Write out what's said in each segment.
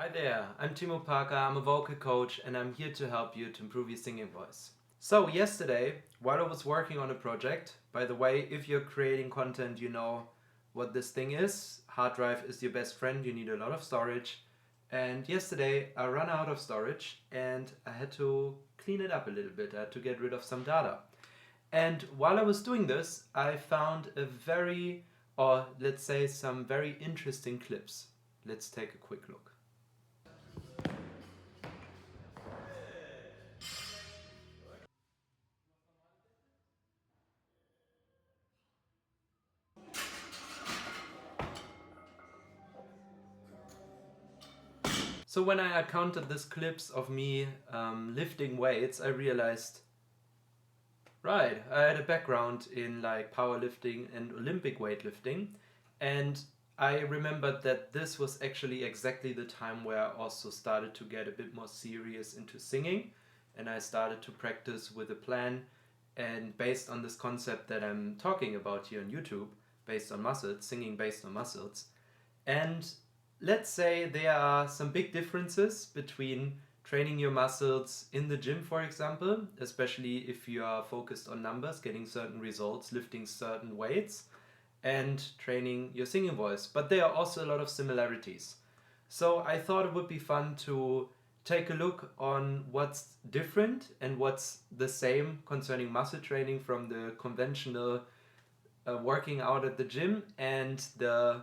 Hi there, I'm Timo Parker, I'm a vocal coach and I'm here to help you to improve your singing voice. So yesterday, while I was working on a project, by the way, if you're creating content, you know what this thing is. Hard drive is your best friend, you need a lot of storage. And yesterday I ran out of storage and I had to clean it up a little bit, I had to get rid of some data. And while I was doing this, I found let's say some very interesting clips. Let's take a quick look. So when I encountered these clips of me lifting weights, I realized, right, I had a background in like powerlifting and Olympic weightlifting, and I remembered that this was actually exactly the time where I also started to get a bit more serious into singing, and I started to practice with a plan, and based on this concept that I'm talking about here on YouTube, based on muscles, singing based on muscles. And let's say there are some big differences between training your muscles in the gym, for example, especially if you are focused on numbers, getting certain results, lifting certain weights, and training your singing voice. But there are also a lot of similarities. So I thought it would be fun to take a look on what's different and what's the same concerning muscle training from the conventional working out at the gym and the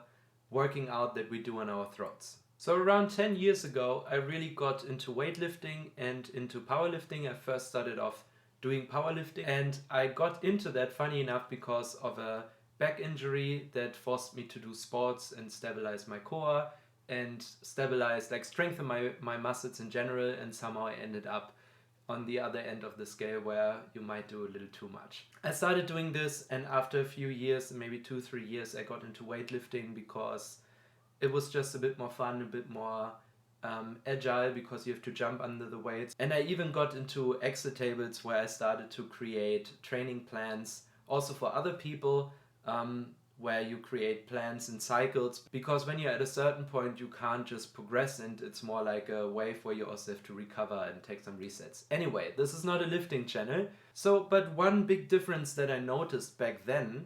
working out that we do on our throats. So around 10 years ago, I really got into weightlifting and into powerlifting. I first started off doing powerlifting, and I got into that, funny enough, because of a back injury that forced me to do sports and stabilize my core and stabilize, like strengthen my muscles in general, and somehow I ended up on the other end of the scale where you might do a little too much. I started doing this, and after a few years, maybe 2-3 years, I got into weightlifting because it was just a bit more fun, a bit more agile, because you have to jump under the weights. And I even got into Excel tables where I started to create training plans also for other people, where you create plans and cycles, because when you're at a certain point you can't just progress, and it's more like a wave where you also have to recover and take some resets. Anyway, this is not a lifting channel. But one big difference that I noticed back then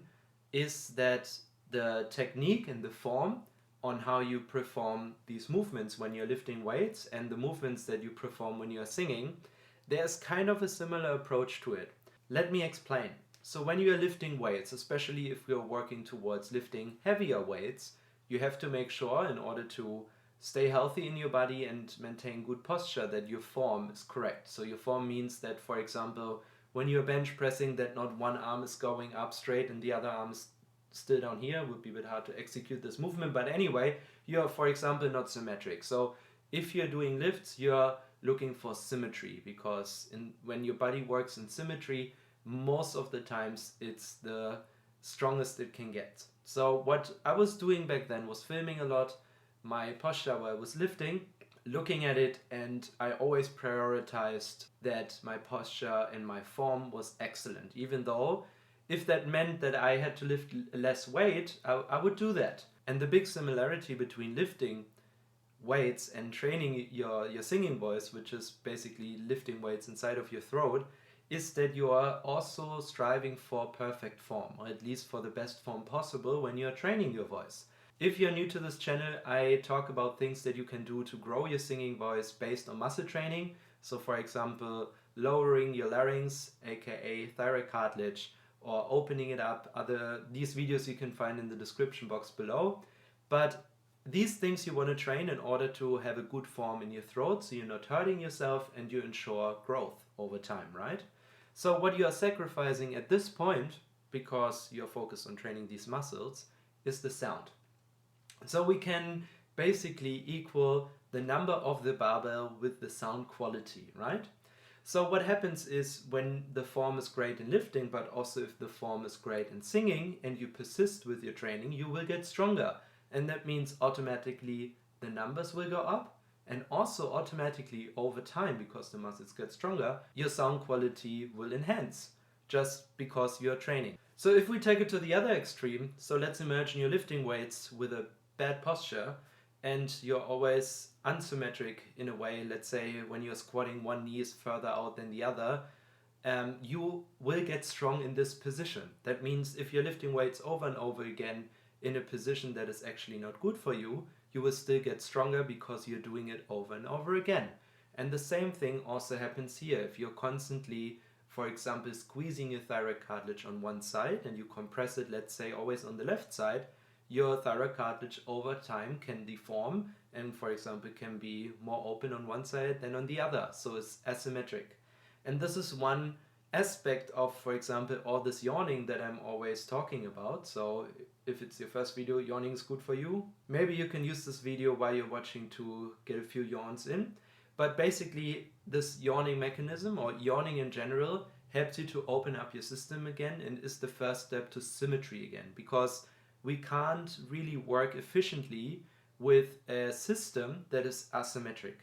is that the technique and the form on how you perform these movements when you're lifting weights and the movements that you perform when you're singing, there's kind of a similar approach to it. Let me explain. So when you're lifting weights, especially if you're working towards lifting heavier weights, you have to make sure, in order to stay healthy in your body and maintain good posture, that your form is correct. So your form means that, for example, when you're bench pressing, that not one arm is going up straight and the other arm is still down here. It would be a bit hard to execute this movement, but anyway, you're, for example, not symmetric. So if you're doing lifts, you're looking for symmetry, because when your body works in symmetry, most of the times it's the strongest it can get. So what I was doing back then was filming a lot my posture while I was lifting, looking at it, and I always prioritized that my posture and my form was excellent, even though if that meant that I had to lift less weight, I would do that. And the big similarity between lifting weights and training your singing voice, which is basically lifting weights inside of your throat, is that you are also striving for perfect form, or at least for the best form possible when you're training your voice. If you're new to this channel, I talk about things that you can do to grow your singing voice based on muscle training. So for example, lowering your larynx, aka thyroid cartilage, or opening it up. These videos you can find in the description box below. But these things you want to train in order to have a good form in your throat, so you're not hurting yourself and you ensure growth over time, right? So what you are sacrificing at this point, because you're focused on training these muscles, is the sound. So we can basically equal the number of the barbell with the sound quality, right? So what happens is, when the form is great in lifting, but also if the form is great in singing and you persist with your training, you will get stronger. And that means automatically the numbers will go up, and also automatically over time, because the muscles get stronger, your sound quality will enhance just because you're training. So if we take it to the other extreme, so let's imagine you're lifting weights with a bad posture and you're always unsymmetric in a way. Let's say when you're squatting, one knee is further out than the other, you will get strong in this position. That means if you're lifting weights over and over again in a position that is actually not good for you, you will still get stronger because you're doing it over and over again. And the same thing also happens here. If you're constantly, for example, squeezing your thyroid cartilage on one side and you compress it, let's say, always on the left side, your thyroid cartilage over time can deform and, for example, can be more open on one side than on the other. So it's asymmetric. And this is one aspect of, for example, all this yawning that I'm always talking about. So if it's your first video, yawning is good for you. Maybe you can use this video while you're watching to get a few yawns in. But basically, this yawning mechanism, or yawning in general, helps you to open up your system again and is the first step to symmetry again. Because we can't really work efficiently with a system that is asymmetric.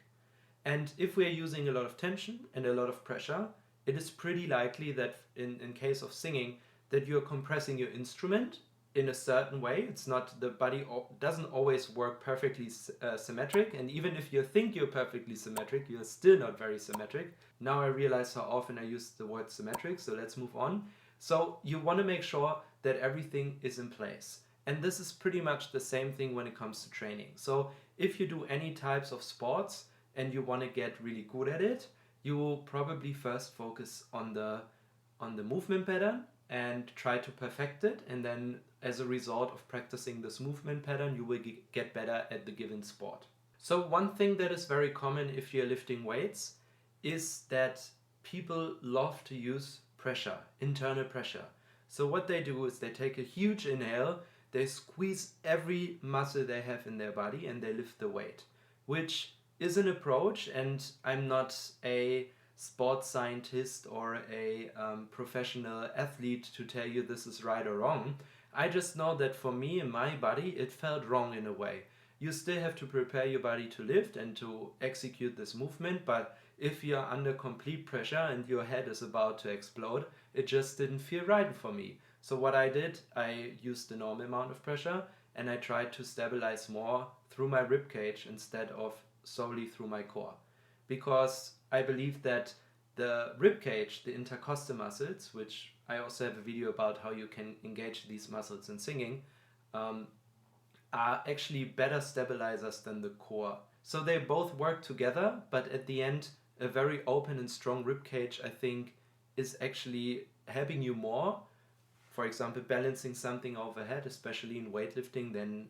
And if we're using a lot of tension and a lot of pressure, it is pretty likely that in case of singing, that you're compressing your instrument in a certain way. It's not, the body doesn't always work perfectly symmetric, and even if you think you're perfectly symmetric, you're still not very symmetric. Now I realize how often I use the word symmetric, so let's move on. So you want to make sure that everything is in place. And this is pretty much the same thing when it comes to training. So if you do any types of sports and you want to get really good at it, you will probably first focus on the movement pattern and try to perfect it, and then as a result of practicing this movement pattern, you will get better at the given sport. So one thing that is very common if you're lifting weights is that people love to use pressure, internal pressure. So what they do is they take a huge inhale, they squeeze every muscle they have in their body and they lift the weight, which is an approach, and I'm not a sports scientist or a professional athlete to tell you this is right or wrong. I just know that for me and my body, it felt wrong in a way. You still have to prepare your body to lift and to execute this movement, but if you're under complete pressure and your head is about to explode, it just didn't feel right for me. So what I did, I used the normal amount of pressure and I tried to stabilize more through my rib cage instead of solely through my core. Because I believe that the rib cage, the intercostal muscles, which I also have a video about how you can engage these muscles in singing, are actually better stabilizers than the core. So they both work together, but at the end, a very open and strong rib cage, I think, is actually helping you more. For example, balancing something overhead, especially in weightlifting, than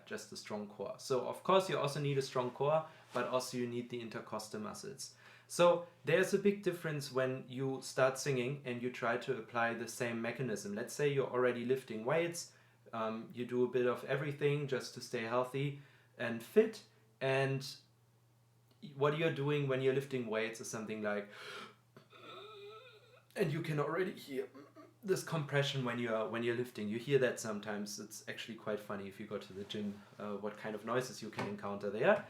just a strong core. So of course you also need a strong core, but also you need the intercostal muscles. So there's a big difference when you start singing and you try to apply the same mechanism. Let's say you're already lifting weights, you do a bit of everything just to stay healthy and fit, and what you're doing when you're lifting weights is something like, and you can already hear this compression when you're lifting. You hear that sometimes. It's actually quite funny if you go to the gym, what kind of noises you can encounter there,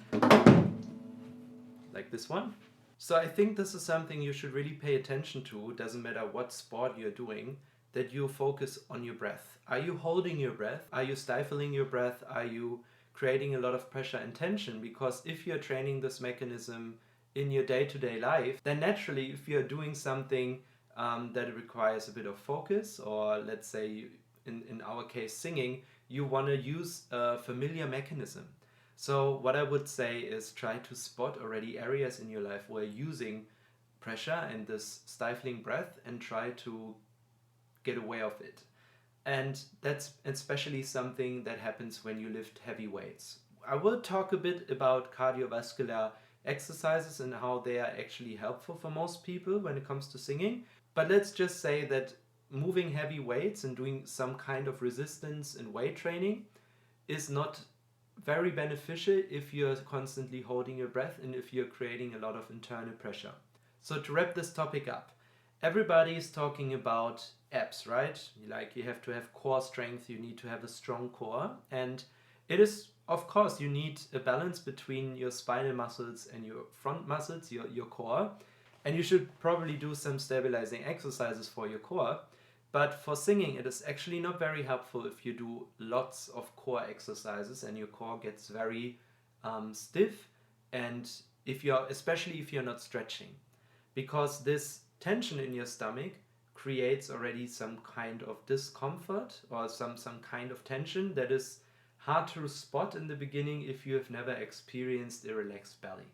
like this one. So I think this is something you should really pay attention to. Doesn't matter what sport you're doing, that you focus on your breath. Are you holding your breath? Are you stifling your breath? Are you creating a lot of pressure and tension? Because if you're training this mechanism in your day-to-day life, then naturally if you're doing something that requires a bit of focus, or let's say in our case singing, you want to use a familiar mechanism. So what I would say is try to spot already areas in your life where you're using pressure and this stifling breath and try to get away of it. And that's especially something that happens when you lift heavy weights. I will talk a bit about cardiovascular exercises and how they are actually helpful for most people when it comes to singing. But let's just say that moving heavy weights and doing some kind of resistance and weight training is not very beneficial if you're constantly holding your breath and if you're creating a lot of internal pressure. So to wrap this topic up, everybody is talking about abs, right? Like you have to have core strength, you need to have a strong core, and it is, of course, you need a balance between your spinal muscles and your front muscles, your core, and you should probably do some stabilizing exercises for your core. But for singing, it is actually not very helpful if you do lots of core exercises and your core gets very stiff, and especially if you're not stretching, because this tension in your stomach creates already some kind of discomfort or some kind of tension that is hard to spot in the beginning if you have never experienced a relaxed belly.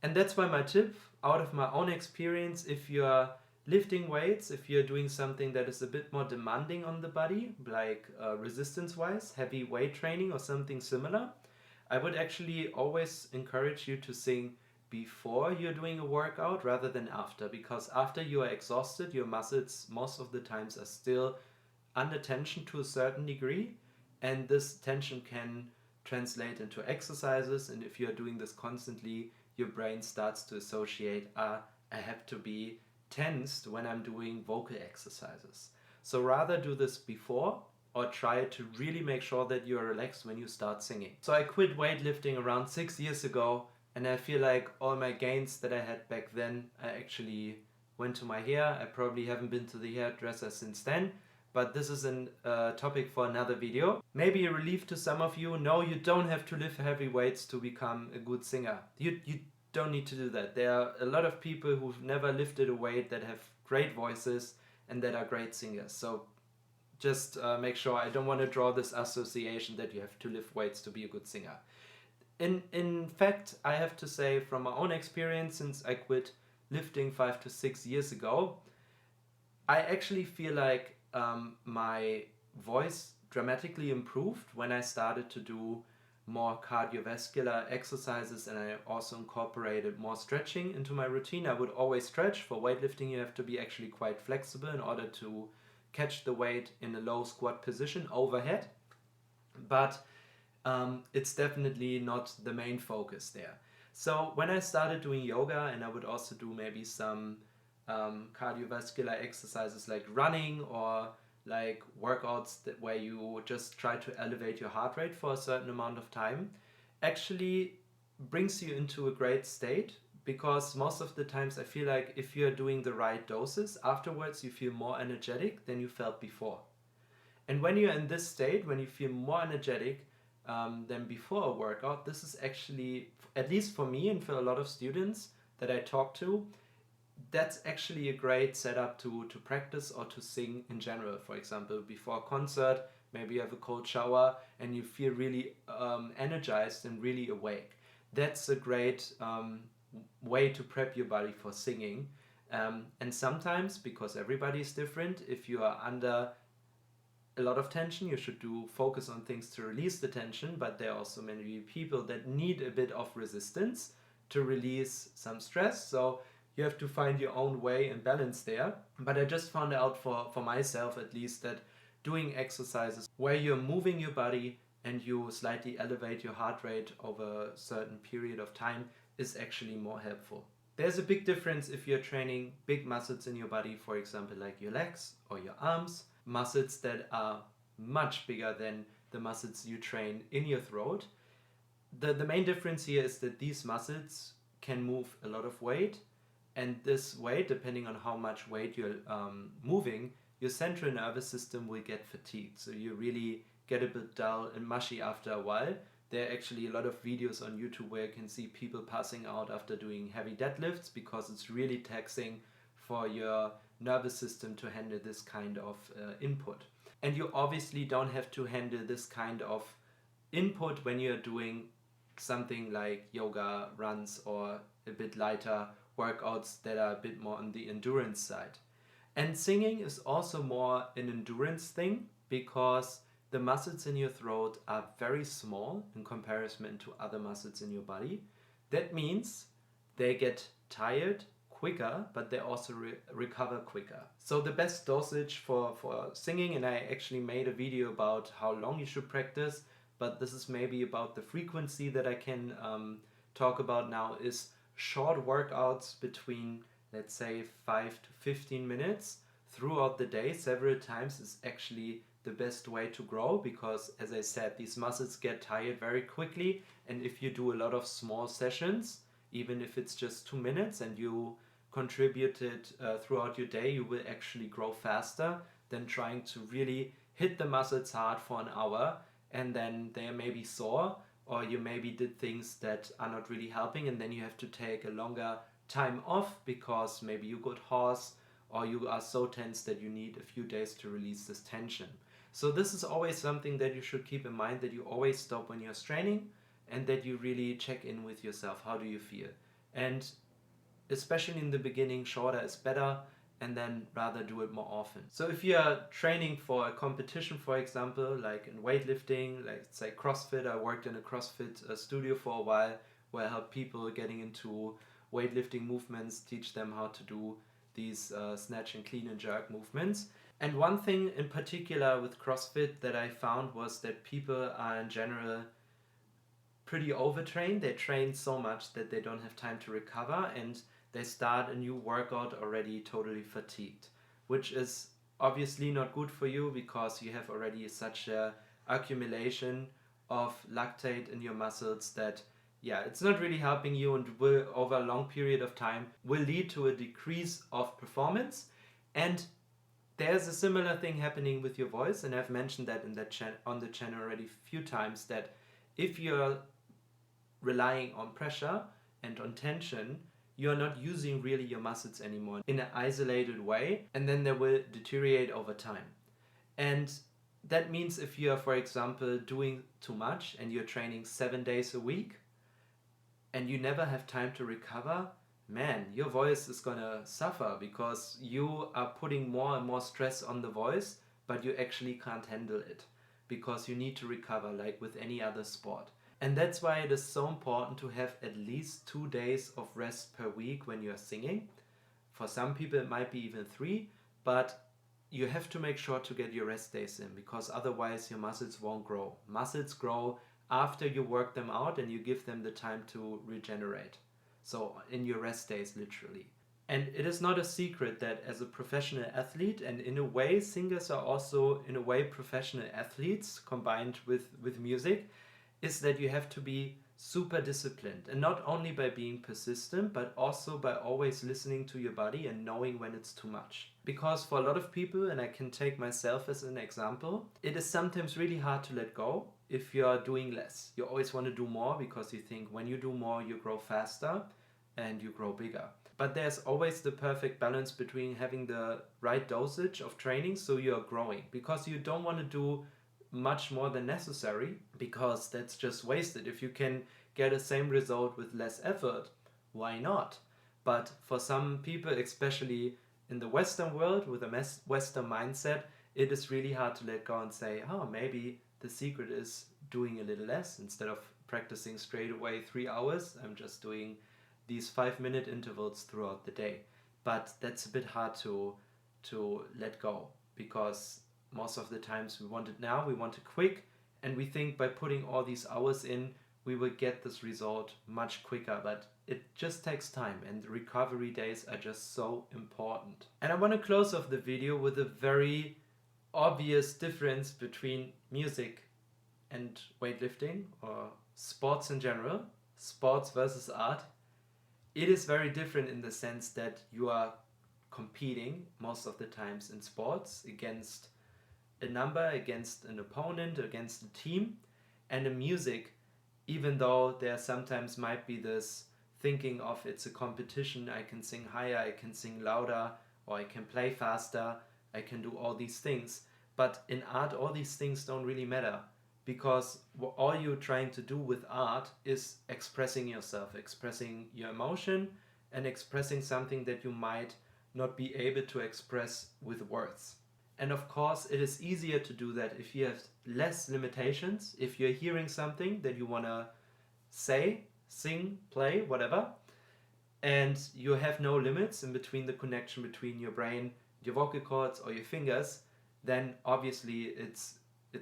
And that's why my tip, out of my own experience, if you're lifting weights, if you're doing something that is a bit more demanding on the body, like resistance wise, heavy weight training or something similar, I would actually always encourage you to sing before you're doing a workout rather than after, because after you are exhausted, your muscles most of the times are still under tension to a certain degree, and this tension can translate into exercises, and if you're doing this constantly, your brain starts to associate, I have to be tensed when I'm doing vocal exercises. So rather do this before, or try to really make sure that you're relaxed when you start singing. So I quit weightlifting around 6 years ago, and I feel like all my gains that I had back then, I actually went to my hair. I probably haven't been to the hairdresser since then, but this is a topic for another video. Maybe a relief to some of you. No, you don't have to lift heavy weights to become a good singer. You don't need to do that. There are a lot of people who've never lifted a weight that have great voices and that are great singers. So just make sure, I don't want to draw this association that you have to lift weights to be a good singer. In fact, I have to say from my own experience, since I quit lifting 5 to 6 years ago, I actually feel like my voice dramatically improved when I started to do more cardiovascular exercises, and I also incorporated more stretching into my routine. I would always stretch. For weightlifting, you have to be actually quite flexible in order to catch the weight in a low squat position overhead, but it's definitely not the main focus there. So when I started doing yoga, and I would also do maybe some cardiovascular exercises like running, or like workouts where you just try to elevate your heart rate for a certain amount of time, actually brings you into a great state, because most of the times I feel like if you're doing the right doses, afterwards you feel more energetic than you felt before. And when you're in this state, when you feel more energetic than before a workout, this is actually, at least for me and for a lot of students that I talk to, that's actually a great setup to practice or to sing in general. For example, before a concert, maybe you have a cold shower and you feel really energized and really awake. That's a great way to prep your body for singing. And sometimes, because everybody is different, if you are under a lot of tension, you should focus on things to release the tension, but there are also many people that need a bit of resistance to release some stress. So you have to find your own way and balance there. But I just found out for myself at least, that doing exercises where you're moving your body and you slightly elevate your heart rate over a certain period of time is actually more helpful. There's a big difference if you're training big muscles in your body, for example, like your legs or your arms, muscles that are much bigger than the muscles you train in your throat. The main difference here is that these muscles can move a lot of weight, and this weight, depending on how much weight you're moving, your central nervous system will get fatigued. So you really get a bit dull and mushy after a while. There are actually a lot of videos on YouTube where you can see people passing out after doing heavy deadlifts, because it's really taxing for your nervous system to handle this kind of input. And you obviously don't have to handle this kind of input when you're doing something like yoga, runs, or a bit lighter workouts that are a bit more on the endurance side. And singing is also more an endurance thing, because the muscles in your throat are very small in comparison to other muscles in your body. That means they get tired quicker, but they also recover quicker. So the best dosage for singing, and I actually made a video about how long you should practice, but this is maybe about the frequency that I can talk about now, is short workouts between, let's say, 5 to 15 minutes throughout the day several times is actually the best way to grow, because as I said, these muscles get tired very quickly, and if you do a lot of small sessions, even if it's just 2 minutes and you contribute it throughout your day, you will actually grow faster than trying to really hit the muscles hard for an hour and then they are maybe sore, or you maybe did things that are not really helping and then you have to take a longer time off because maybe you got hoarse or you are so tense that you need a few days to release this tension. So this is always something that you should keep in mind, that you always stop when you're straining and that you really check in with yourself. How do you feel? And especially in the beginning, shorter is better, and then rather do it more often. So if you are training for a competition, for example, like in weightlifting, like say CrossFit, I worked in a CrossFit studio for a while where I help people getting into weightlifting movements, teach them how to do these snatch and clean and jerk movements. And one thing in particular with CrossFit that I found was that people are in general pretty overtrained. They train so much that they don't have time to recover and they start a new workout already totally fatigued, which is obviously not good for you because you have already such a accumulation of lactate in your muscles that it's not really helping you and will over a long period of time will lead to a decrease of performance. And there's a similar thing happening with your voice, and I've mentioned that in that on the channel already a few times, that if you're relying on pressure and on tension, you're not using really your muscles anymore in an isolated way, and then they will deteriorate over time. And that means if you're, for example, doing too much and you're training 7 days a week and you never have time to recover, man, your voice is gonna suffer because you are putting more and more stress on the voice, but you actually can't handle it because you need to recover like with any other sport. And that's why it is so important to have at least 2 days of rest per week when you're singing. For some people it might be even 3, but you have to make sure to get your rest days in because otherwise your muscles won't grow. Muscles grow after you work them out and you give them the time to regenerate. So in your rest days, literally. And it is not a secret that as a professional athlete, and in a way singers are also in a way professional athletes combined with music, is that you have to be super disciplined, and not only by being persistent but also by always listening to your body and knowing when it's too much. Because for a lot of people, and I can take myself as an example, it is sometimes really hard to let go if you're doing less. You always want to do more because you think when you do more you grow faster and you grow bigger. But there's always the perfect balance between having the right dosage of training so you're growing, because you don't want to do much more than necessary because that's just wasted. If you can get the same result with less effort, why not? But for some people, especially in the Western world with a Western mindset, it is really hard to let go and say, oh, maybe the secret is doing a little less. Instead of practicing straight away 3 hours, I'm just doing these 5-minute intervals throughout the day. But that's a bit hard to let go because most of the times we want it now, we want it quick, and we think by putting all these hours in, we will get this result much quicker, but it just takes time, and the recovery days are just so important. And I want to close off the video with a very obvious difference between music and weightlifting, or sports in general, sports versus art. It is very different in the sense that you are competing most of the times in sports against a number, against an opponent, against a team. And in music, even though there sometimes might be this thinking of it's a competition, I can sing higher, I can sing louder, or I can play faster, I can do all these things. But in art, all these things don't really matter, because all you're trying to do with art is expressing yourself, expressing your emotion, and expressing something that you might not be able to express with words. And of course, it is easier to do that if you have less limitations, if you're hearing something that you want to say, sing, play, whatever, and you have no limits in between the connection between your brain, your vocal cords, or your fingers, then obviously it's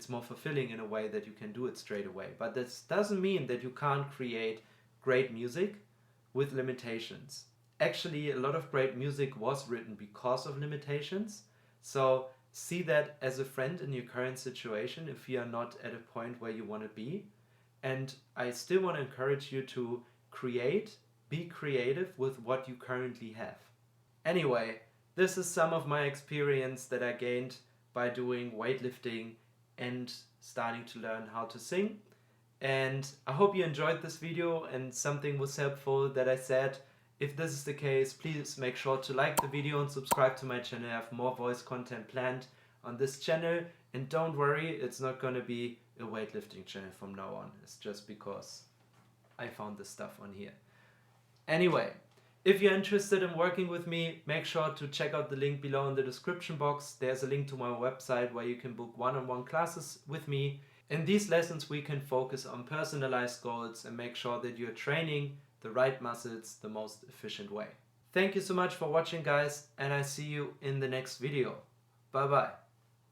more fulfilling in a way that you can do it straight away. But this doesn't mean that you can't create great music with limitations. Actually, a lot of great music was written because of limitations. So see that as a friend in your current situation if you are not at a point where you want to be. And I still want to encourage you to be creative with what you currently have. Anyway, this is some of my experience that I gained by doing weightlifting and starting to learn how to sing. And I hope you enjoyed this video and something was helpful that I said. If this is the case, please make sure to like the video and subscribe to my channel. I have more voice content planned on this channel. And don't worry, it's not going to be a weightlifting channel from now on. It's just because I found this stuff on here. Anyway, if you're interested in working with me, make sure to check out the link below in the description box. There's a link to my website where you can book one-on-one classes with me. In these lessons, we can focus on personalized goals and make sure that you're training the right muscles the most efficient way. Thank you so much for watching, guys, and I see you in the next video. Bye bye.